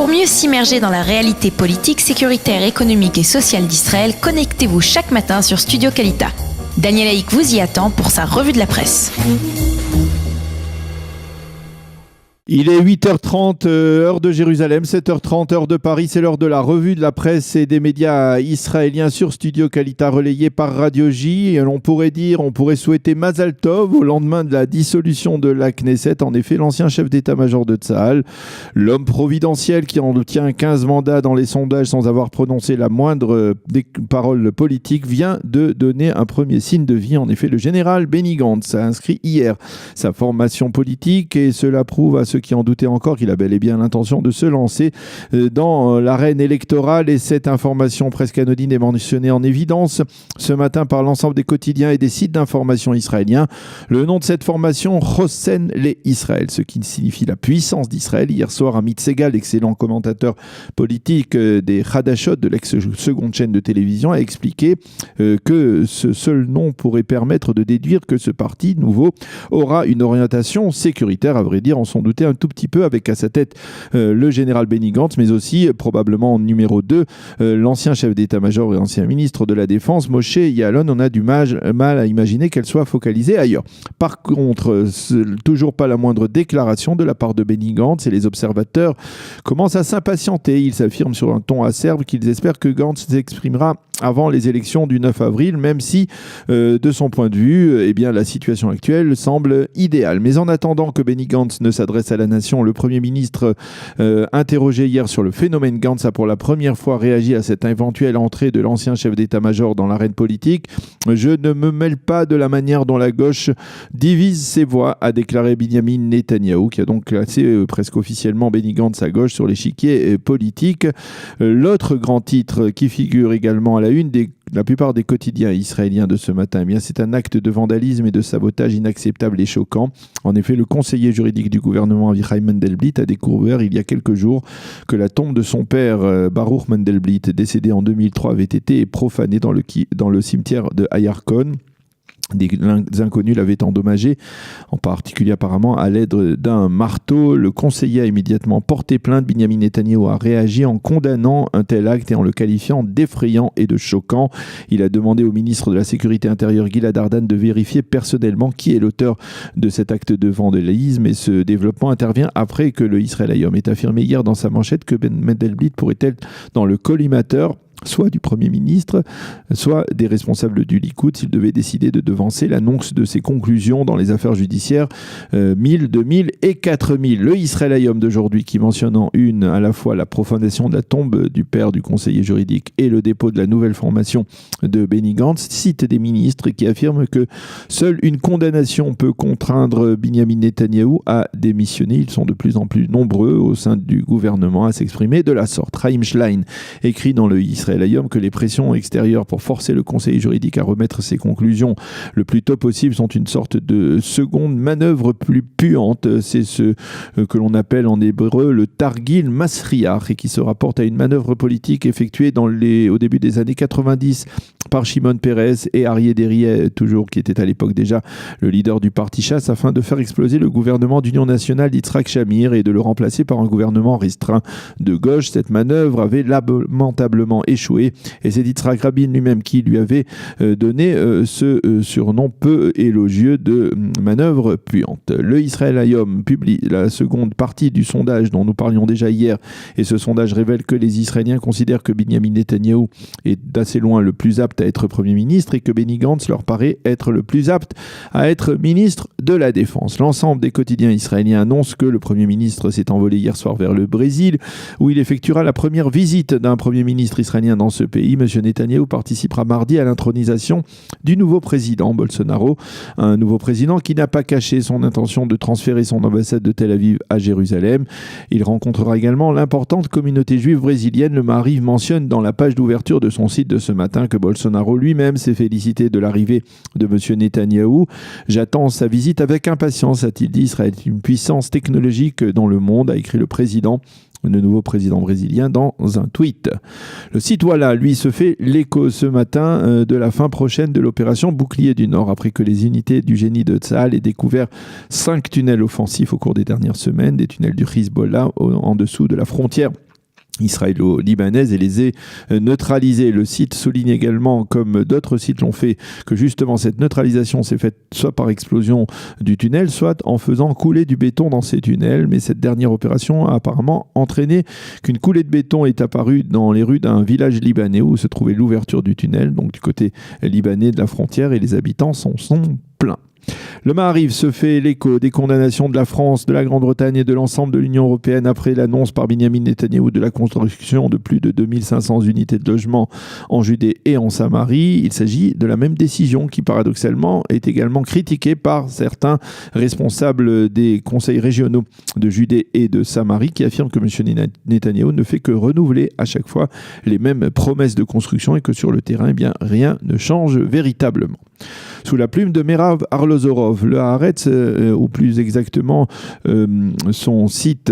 Pour mieux s'immerger dans la réalité politique, sécuritaire, économique et sociale d'Israël, connectez-vous chaque matin sur Studio Kalita. Daniel Haïk vous y attend pour sa revue de la presse. Il est 8h30, heure de Jérusalem, 7h30, heure de Paris. C'est l'heure de la revue de la presse et des médias israéliens sur Studio Kalita, relayé par Radio J. Et on pourrait souhaiter Mazal Tov au lendemain de la dissolution de la Knesset. En effet, l'ancien chef d'état-major de Tsahal, l'homme providentiel qui en obtient 15 mandats dans les sondages sans avoir prononcé la moindre des paroles politiques, vient de donner un premier signe de vie. En effet, le général Benny Gantz a inscrit hier sa formation politique et cela prouve à ceux qui en doutaient encore qu'il a bel et bien l'intention de se lancer dans l'arène électorale. Et cette information presque anodine est mentionnée en évidence ce matin par l'ensemble des quotidiens et des sites d'information israéliens. Le nom de cette formation, Chosen les Israël, ce qui signifie la puissance d'Israël. Hier soir, Amit Segal, excellent commentateur politique des Hadashot, de l'ex-seconde chaîne de télévision, a expliqué que ce seul nom pourrait permettre de déduire que ce parti nouveau aura une orientation sécuritaire, à vrai dire, on s'en doutait un tout petit peu, avec à sa tête le général Benny Gantz, mais aussi probablement en numéro 2 l'ancien chef d'état-major et ancien ministre de la Défense Moshe Yaalon. On a du mal à imaginer qu'elle soit focalisée ailleurs. Par contre, toujours pas la moindre déclaration de la part de Benny Gantz, et les observateurs commencent à s'impatienter. Ils s'affirment sur un ton acerbe qu'ils espèrent que Gantz s'exprimera avant les élections du 9 avril, même si, de son point de vue, eh bien, la situation actuelle semble idéale. Mais en attendant que Benny Gantz ne s'adresse à la nation, le Premier ministre, interrogé hier sur le phénomène Gantz, a pour la première fois réagi à cette éventuelle entrée de l'ancien chef d'état-major dans l'arène politique. Je ne me mêle pas de la manière dont la gauche divise ses voix, a déclaré Binyamin Netanyahou, qui a donc classé presque officiellement Benny Gantz à gauche sur l'échiquier politique. L'autre grand titre qui figure également à la une de la plupart des quotidiens israéliens de ce matin, eh bien, c'est un acte de vandalisme et de sabotage inacceptable et choquant. En effet, le conseiller juridique du gouvernement Avichai Mandelblit a découvert il y a quelques jours que la tombe de son père Baruch Mandelblit, décédé en 2003, avait été profanée dans le cimetière de Ayarkon. Des inconnus l'avaient endommagé, en particulier apparemment à l'aide d'un marteau. Le conseiller a immédiatement porté plainte. Binyamin Netanyahou a réagi en condamnant un tel acte et en le qualifiant d'effrayant et de choquant. Il a demandé au ministre de la Sécurité intérieure Gilad Ardan de vérifier personnellement qui est l'auteur de cet acte de vandalisme. Et ce développement intervient après que le Israël Hayom ait affirmé hier dans sa manchette que Ben Mandelblit pourrait être dans le collimateur soit du Premier ministre, soit des responsables du Likoud, s'ils devaient décider de devancer l'annonce de ses conclusions dans les affaires judiciaires 1000, 2000 et 4000. Le Israël Hayom d'aujourd'hui, qui mentionne en une à la fois la profanation de la tombe du père du conseiller juridique et le dépôt de la nouvelle formation de Benny Gantz, cite des ministres qui affirment que seule une condamnation peut contraindre Binyamin Netanyahou à démissionner. Ils sont de plus en plus nombreux au sein du gouvernement à s'exprimer de la sorte. Chaim Schlein écrit dans le Israël Hayom que les pressions extérieures pour forcer le conseil juridique à remettre ses conclusions le plus tôt possible sont une sorte de seconde manœuvre plus puante. C'est ce que l'on appelle en hébreu le Targil Masriach, et qui se rapporte à une manœuvre politique effectuée au début des années 90 par Shimon Peres et Aryeh Deri, toujours, qui était à l'époque déjà le leader du parti Chasse, afin de faire exploser le gouvernement d'union nationale d'Yitzhak Shamir et de le remplacer par un gouvernement restreint de gauche. Cette manœuvre avait lamentablement échoué, et c'est Yitzhak Rabin lui-même qui lui avait donné ce surnom peu élogieux de manœuvre puante. Le Israël Hayom publie la seconde partie du sondage dont nous parlions déjà hier, et ce sondage révèle que les Israéliens considèrent que Binyamin Netanyahou est d'assez loin le plus apte à être Premier ministre et que Benny Gantz leur paraît être le plus apte à être ministre de la Défense. L'ensemble des quotidiens israéliens annoncent que le Premier ministre s'est envolé hier soir vers le Brésil, où il effectuera la première visite d'un Premier ministre israélien dans ce pays. M. Netanyahou participera mardi à l'intronisation du nouveau président Bolsonaro, un nouveau président qui n'a pas caché son intention de transférer son ambassade de Tel Aviv à Jérusalem. Il rencontrera également l'importante communauté juive brésilienne. Le Maariv mentionne dans la page d'ouverture de son site de ce matin que Bolsonaro lui-même s'est félicité de l'arrivée de M. Netanyahou. J'attends sa visite avec impatience, a-t-il dit. Israël est une puissance technologique dans le monde, a écrit le nouveau président brésilien dans un tweet. Le site Voilà, lui, se fait l'écho ce matin de la fin prochaine de l'opération Bouclier du Nord, après que les unités du génie de Tsahal aient découvert 5 tunnels offensifs au cours des dernières semaines, des tunnels du Hezbollah en dessous de la frontière israélo-libanaise et les ait neutralisés. Le site souligne également, comme d'autres sites l'ont fait, que justement cette neutralisation s'est faite soit par explosion du tunnel, soit en faisant couler du béton dans ces tunnels. Mais cette dernière opération a apparemment entraîné qu'une coulée de béton est apparue dans les rues d'un village libanais où se trouvait l'ouverture du tunnel, donc du côté libanais de la frontière, et les habitants sont pleins. Le Maariv se fait l'écho des condamnations de la France, de la Grande-Bretagne et de l'ensemble de l'Union européenne après l'annonce par Binyamin Netanyahou de la construction de plus de 2500 unités de logement en Judée et en Samarie. Il s'agit de la même décision qui, paradoxalement, est également critiquée par certains responsables des conseils régionaux de Judée et de Samarie qui affirment que M. Netanyahou ne fait que renouveler à chaque fois les mêmes promesses de construction et que sur le terrain, rien ne change véritablement. Sous la plume de Merav Arlozorov, le Haaretz, ou plus exactement son site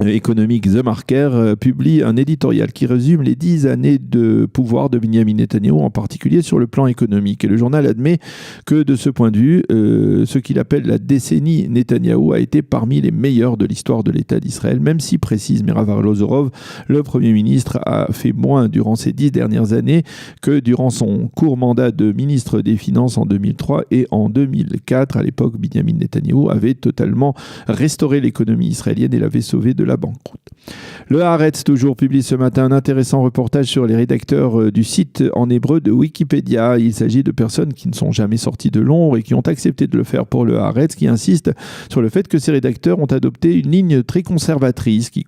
économique The Marker, publie un éditorial qui résume les 10 années de pouvoir de Binyamin Netanyahou, en particulier sur le plan économique. Et le journal admet que de ce point de vue, ce qu'il appelle la décennie Netanyahou a été parmi les meilleurs de l'histoire de l'État d'Israël, même si, précise Merav Arlozorov, le Premier ministre a fait moins durant ces 10 dernières années que durant son court mandat de ministre des Finances en 2003 et en 2004. À l'époque, Binyamin Netanyahou avait totalement restauré l'économie israélienne et l'avait sauvée de la banqueroute. Le Haaretz, toujours, publie ce matin un intéressant reportage sur les rédacteurs du site en hébreu de Wikipédia. Il s'agit de personnes qui ne sont jamais sorties de l'ombre et qui ont accepté de le faire pour le Haaretz, qui insistent sur le fait que ces rédacteurs ont adopté une ligne très conservatrice qui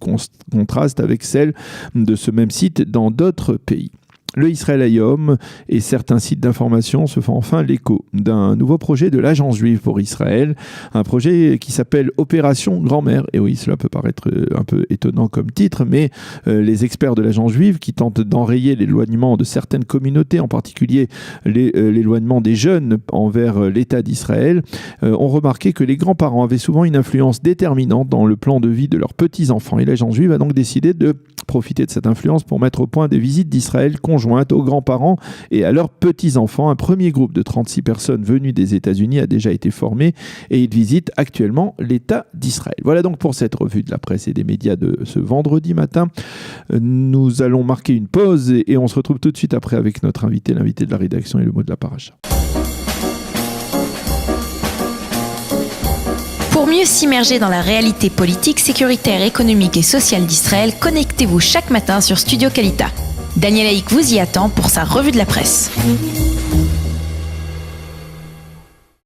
contraste avec celle de ce même site dans d'autres pays. Le Israël Hayom et certains sites d'information se font enfin l'écho d'un nouveau projet de l'Agence juive pour Israël, un projet qui s'appelle Opération Grand-Mère. Et oui, cela peut paraître un peu étonnant comme titre, mais les experts de l'Agence juive qui tentent d'enrayer l'éloignement de certaines communautés, en particulier l'éloignement des jeunes envers l'État d'Israël, ont remarqué que les grands-parents avaient souvent une influence déterminante dans le plan de vie de leurs petits-enfants. Et l'Agence juive a donc décidé de profiter de cette influence pour mettre au point des visites d'Israël conjointes aux grands-parents et à leurs petits-enfants. Un premier groupe de 36 personnes venues des États-Unis a déjà été formé et ils visitent actuellement l'État d'Israël. Voilà donc pour cette revue de la presse et des médias de ce vendredi matin. Nous allons marquer une pause et on se retrouve tout de suite après avec notre invité, l'invité de la rédaction et le mot de la paracha. Pour mieux s'immerger dans la réalité politique, sécuritaire, économique et sociale d'Israël, connectez-vous chaque matin sur Studio Kalita. Daniel Haïk vous y attend pour sa revue de la presse.